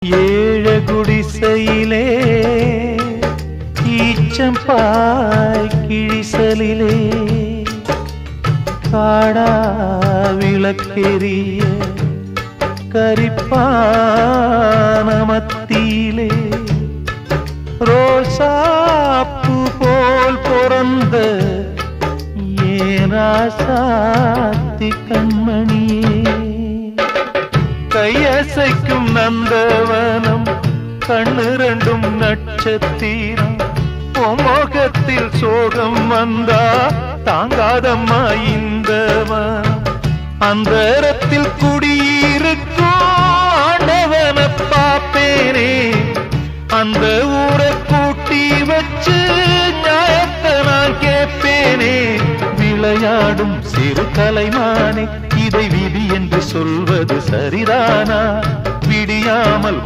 ஏழ குடிசையிலே ஈச்சம்பாய் கிழிசலிலே காடா விளக்கெரிய கரிப்பான மத்தியிலே ரோசாப்பு போல் பிறந்த ஏராசாத்தி கண்மணியே கையசைக்கும் நந்தவனம் கண்ணு ரெண்டும் நட்சத்திரம் முகத்தில் சோகம் வந்தா தாங்காதம்மா இந்த அந்தரத்தில் குடியிருக்கும் ஆண்டவன பாப்பேனே அந்த ஊரை கூட்டி வச்சு நியாயத்தை நான் கேட்பேனே விளையாடும் சிறு கலைமானே இதை விதி என்று சொல்வது சரிதானா விடியாமல்